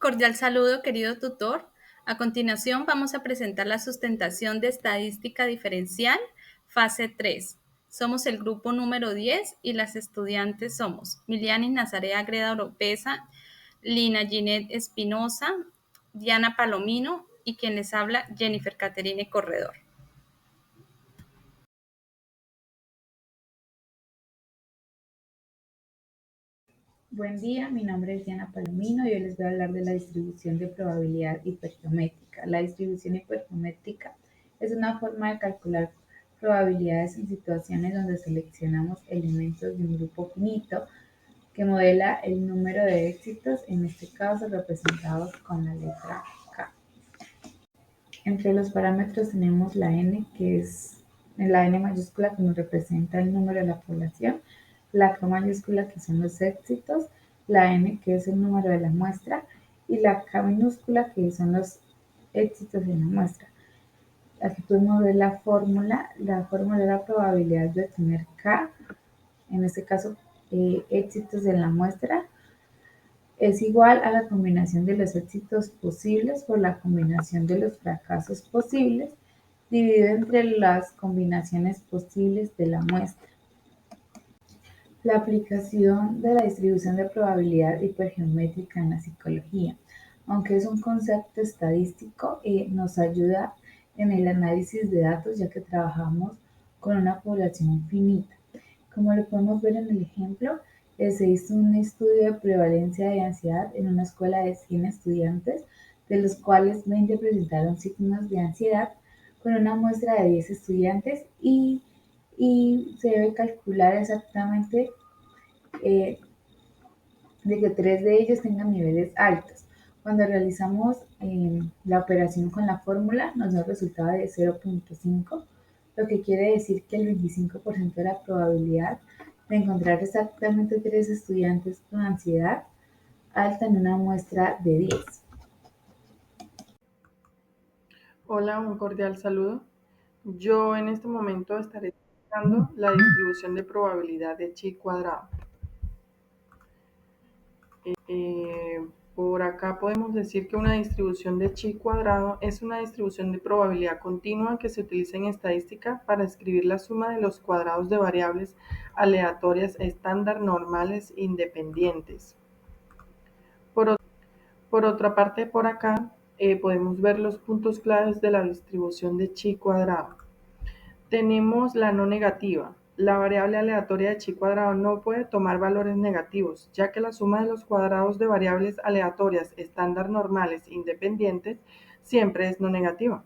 Cordial saludo, querido tutor. A continuación vamos a presentar la sustentación de estadística diferencial, fase 3. Somos el grupo número 10 y las estudiantes somos Milianis Nazarea Greda Oropesa, Lina Ginette Espinosa, Diana Palomino y quien les habla, Jennifer Caterine Corredor. Buen día, mi nombre es Diana Palomino y hoy les voy a hablar de la distribución de probabilidad hipergeométrica. La distribución hipergeométrica es una forma de calcular probabilidades en situaciones donde seleccionamos elementos de un grupo finito que modela el número de éxitos, en este caso representados con la letra K. Entre los parámetros tenemos la n, que es la n mayúscula que nos representa el número de la población, la K mayúscula que son los éxitos, la n que es el número de la muestra y la K minúscula que son los éxitos en la muestra. Aquí podemos ver la fórmula de la probabilidad de obtener K, en este caso éxitos en la muestra, es igual a la combinación de los éxitos posibles por la combinación de los fracasos posibles dividido entre las combinaciones posibles de la muestra. La aplicación de la distribución de probabilidad hipergeométrica en la psicología, aunque es un concepto estadístico, nos ayuda en el análisis de datos ya que trabajamos con una población finita. Como lo podemos ver en el ejemplo, se hizo un estudio de prevalencia de ansiedad en una escuela de 100 estudiantes, de los cuales 20 presentaron signos de ansiedad, con una muestra de 10 estudiantes y se debe calcular exactamente de que 3 de ellos tengan niveles altos. Cuando realizamos la operación con la fórmula nos da un resultado de 0.5, lo que quiere decir que el 25% de la probabilidad de encontrar exactamente 3 estudiantes con ansiedad alta en una muestra de 10. Hola, un cordial saludo. Yo en este momento estaré explicando la distribución de probabilidad de chi cuadrado. Por acá podemos decir que una distribución de chi cuadrado es una distribución de probabilidad continua que se utiliza en estadística para escribir la suma de los cuadrados de variables aleatorias estándar normales independientes. Por otra parte, por acá podemos ver los puntos claves de la distribución de chi cuadrado. Tenemos la no negativa. La variable aleatoria de chi cuadrado no puede tomar valores negativos, ya que la suma de los cuadrados de variables aleatorias estándar normales independientes siempre es no negativa.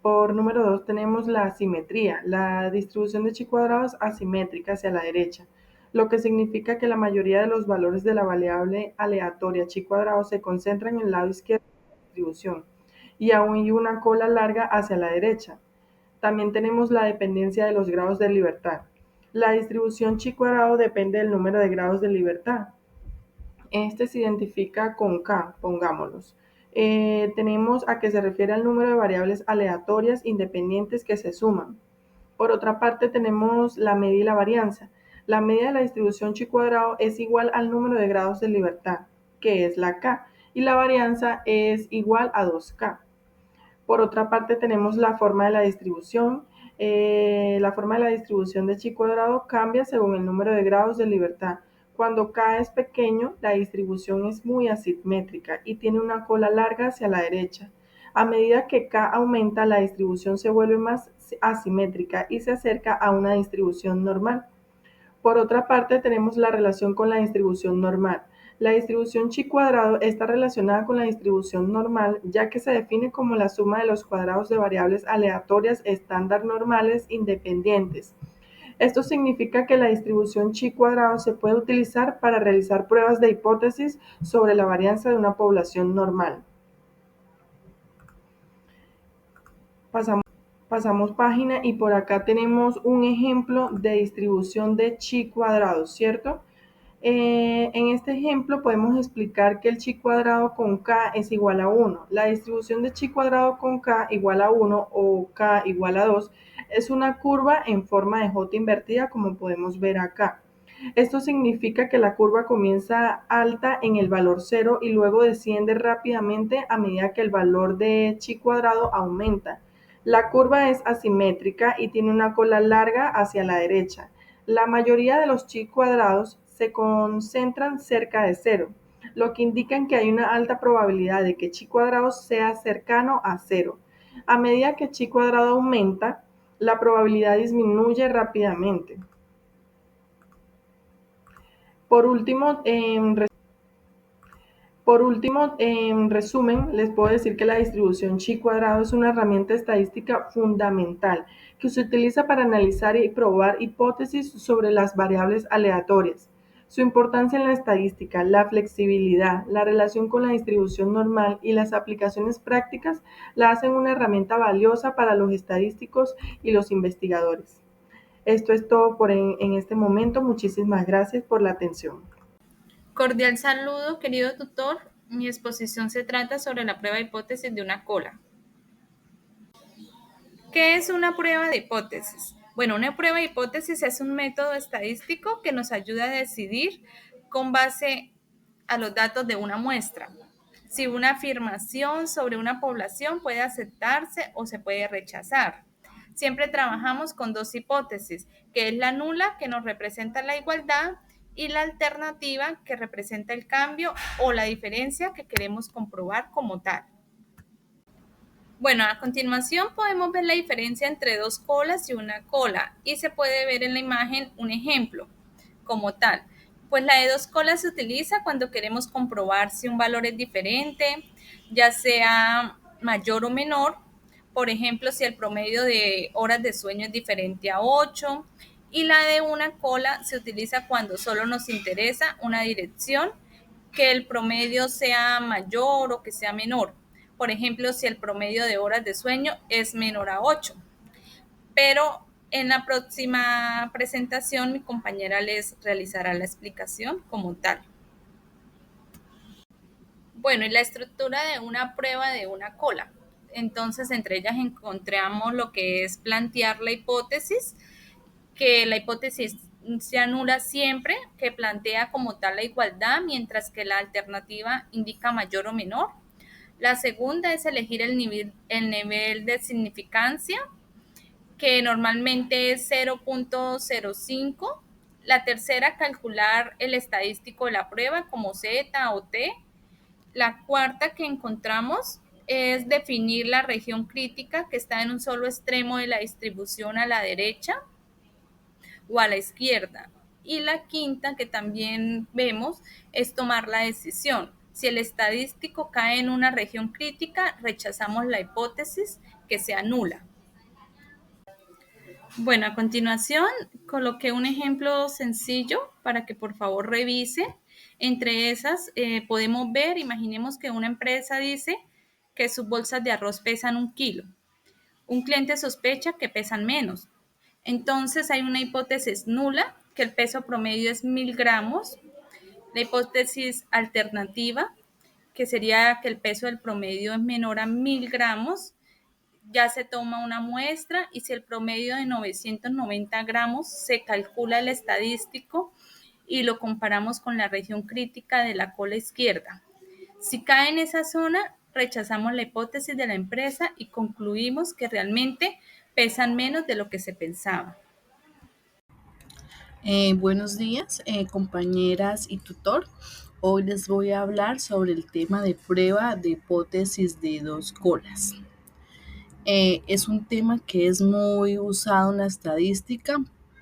Por número 2 tenemos la asimetría. La distribución de chi cuadrado es asimétrica hacia la derecha, lo que significa que la mayoría de los valores de la variable aleatoria chi cuadrado se concentran en el lado izquierdo de la distribución y aún hay una cola larga hacia la derecha. También tenemos la dependencia de los grados de libertad. La distribución chi cuadrado depende del número de grados de libertad. Este se identifica con K, pongámoslos. Tenemos a que se refiere al número de variables aleatorias independientes que se suman. Por otra parte, tenemos la media y la varianza. La media de la distribución chi cuadrado es igual al número de grados de libertad, que es la K, y la varianza es igual a 2K. Por otra parte, tenemos la forma de la distribución. La forma de la distribución de chi cuadrado cambia según el número de grados de libertad. Cuando K es pequeño, la distribución es muy asimétrica y tiene una cola larga hacia la derecha. A medida que K aumenta, la distribución se vuelve más asimétrica y se acerca a una distribución normal. Por otra parte, tenemos la relación con la distribución normal. La distribución chi cuadrado está relacionada con la distribución normal, ya que se define como la suma de los cuadrados de variables aleatorias estándar normales independientes. Esto significa que la distribución chi cuadrado se puede utilizar para realizar pruebas de hipótesis sobre la varianza de una población normal. Pasamos página y por acá tenemos un ejemplo de distribución de chi cuadrado, ¿cierto? En este ejemplo podemos explicar que el chi cuadrado con k es igual a 1. La distribución de chi cuadrado con k igual a 1 o k igual a 2 es una curva en forma de J invertida como podemos ver acá. Esto significa que la curva comienza alta en el valor 0 y luego desciende rápidamente a medida que el valor de chi cuadrado aumenta. La curva es asimétrica y tiene una cola larga hacia la derecha. La mayoría de los chi cuadrados se concentran cerca de 0, lo que indica que hay una alta probabilidad de que chi cuadrado sea cercano a 0. A medida que chi cuadrado aumenta, la probabilidad disminuye rápidamente. Por último, en resumen, les puedo decir que la distribución chi cuadrado es una herramienta estadística fundamental que se utiliza para analizar y probar hipótesis sobre las variables aleatorias. Su importancia en la estadística, la flexibilidad, la relación con la distribución normal y las aplicaciones prácticas la hacen una herramienta valiosa para los estadísticos y los investigadores. Esto es todo en este momento. Muchísimas gracias por la atención. Cordial saludo, querido tutor. Mi exposición se trata sobre la prueba de hipótesis de una cola. ¿Qué es una prueba de hipótesis? Bueno, una prueba de hipótesis es un método estadístico que nos ayuda a decidir con base a los datos de una muestra si una afirmación sobre una población puede aceptarse o se puede rechazar. Siempre trabajamos con dos hipótesis, que es la nula, que nos representa la igualdad, y la alternativa, que representa el cambio o la diferencia que queremos comprobar como tal. Bueno, a continuación podemos ver la diferencia entre dos colas y una cola, y se puede ver en la imagen un ejemplo como tal. Pues la de dos colas se utiliza cuando queremos comprobar si un valor es diferente, ya sea mayor o menor. Por ejemplo, si el promedio de horas de sueño es diferente a 8. Y la de una cola se utiliza cuando solo nos interesa una dirección, que el promedio sea mayor o que sea menor. Por ejemplo, si el promedio de horas de sueño es menor a 8. Pero en la próxima presentación mi compañera les realizará la explicación como tal. Bueno, y la estructura de una prueba de una cola. Entonces, entre ellas encontramos lo que es plantear la hipótesis, que la hipótesis se anula siempre, que plantea como tal la igualdad, mientras que la alternativa indica mayor o menor. La segunda es elegir el nivel de significancia, que normalmente es 0.05. La tercera, calcular el estadístico de la prueba como Z o T. La cuarta que encontramos es definir la región crítica, que está en un solo extremo de la distribución, a la derecha o a la izquierda. Y la quinta que también vemos es tomar la decisión. Si el estadístico cae en una región crítica, rechazamos la hipótesis, que se anula. Bueno, a continuación coloqué un ejemplo sencillo para que por favor revise. Entre esas podemos ver, imaginemos que una empresa dice que sus bolsas de arroz pesan 1 kilo. Un cliente sospecha que pesan menos. Entonces hay una hipótesis nula, que el peso promedio es 1000 gramos. La hipótesis alternativa, que sería que el peso del promedio es menor a 1000 gramos. Ya se toma una muestra y si el promedio de 990 gramos, se calcula el estadístico y lo comparamos con la región crítica de la cola izquierda. Si cae en esa zona, rechazamos la hipótesis de la empresa y concluimos que realmente pesan menos de lo que se pensaba. Buenos días, compañeras y tutor. Hoy les voy a hablar sobre el tema de prueba de hipótesis de dos colas. Es un tema que es muy usado en la estadística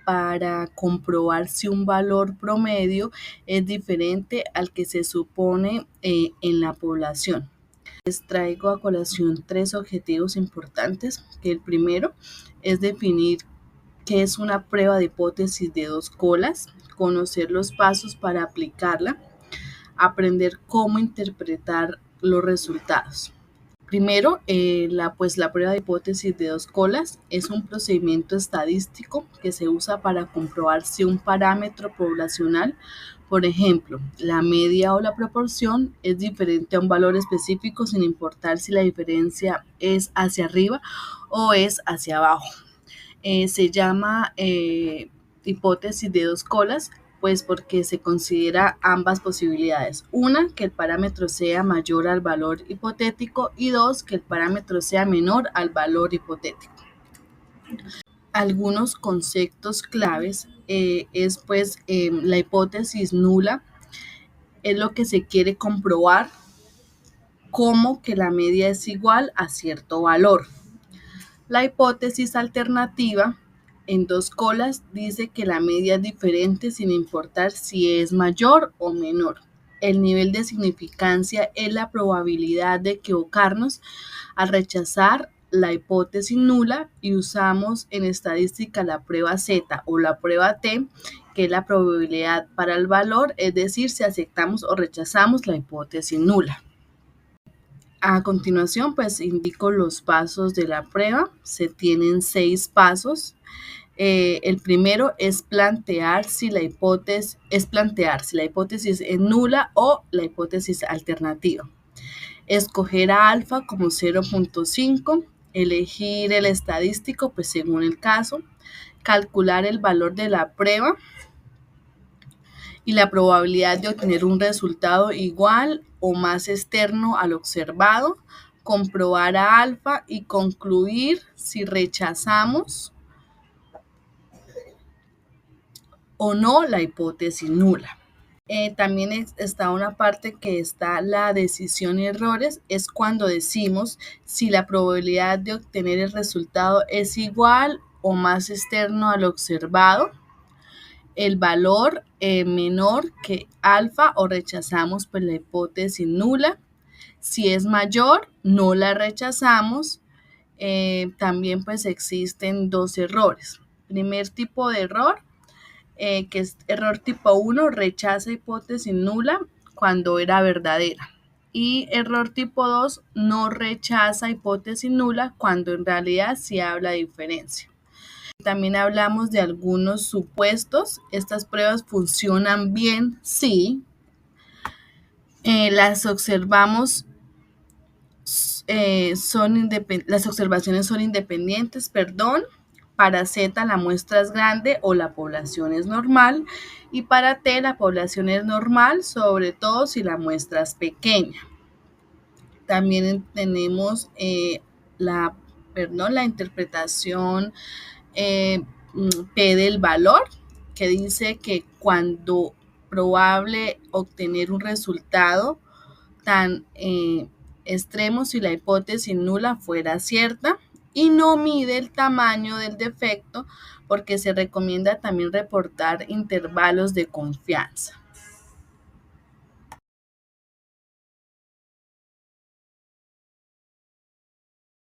para comprobar si un valor promedio es diferente al que se supone en la población. Les traigo a colación 3 objetivos importantes, que el primero es definir qué es una prueba de hipótesis de dos colas, conocer los pasos para aplicarla, aprender cómo interpretar los resultados. Primero, la prueba de hipótesis de dos colas es un procedimiento estadístico que se usa para comprobar si un parámetro poblacional, por ejemplo, la media o la proporción, es diferente a un valor específico sin importar si la diferencia es hacia arriba o es hacia abajo. Se llama hipótesis de dos colas, pues porque se considera ambas posibilidades. Una, que el parámetro sea mayor al valor hipotético, y dos, que el parámetro sea menor al valor hipotético. Algunos conceptos claves es pues la hipótesis nula, es lo que se quiere comprobar como que la media es igual a cierto valor. La hipótesis alternativa en dos colas dice que la media es diferente sin importar si es mayor o menor. El nivel de significancia es la probabilidad de equivocarnos al rechazar la hipótesis nula, y usamos en estadística la prueba Z o la prueba T, que es la probabilidad para el valor, es decir, si aceptamos o rechazamos la hipótesis nula. A continuación, pues indico los pasos de la prueba. Se tienen 6 pasos. El primero es plantear si la hipótesis es nula o la hipótesis alternativa. Escoger a alfa como 0.5, elegir el estadístico, pues según el caso, calcular el valor de la prueba y la probabilidad de obtener un resultado igual o más externo al observado, comprobar a alfa y concluir si rechazamos o no la hipótesis nula. También está una parte que está la decisión y errores, es cuando decimos si la probabilidad de obtener el resultado es igual o más externo al observado, el valor menor que alfa, o rechazamos pues la hipótesis nula. Si es mayor, no la rechazamos. También pues existen 2 errores. Primer tipo de error, que es error tipo 1, rechaza hipótesis nula cuando era verdadera. Y error tipo 2, no rechaza hipótesis nula cuando en realidad sí habla de diferencia. También hablamos de algunos supuestos. Estas pruebas funcionan bien si las observaciones son independientes, para Z la muestra es grande o la población es normal, y para T la población es normal, sobre todo si la muestra es pequeña. También tenemos la interpretación P del valor, que dice que cuando probable obtener un resultado tan extremo si la hipótesis nula fuera cierta, y no mide el tamaño del defecto porque se recomienda también reportar intervalos de confianza.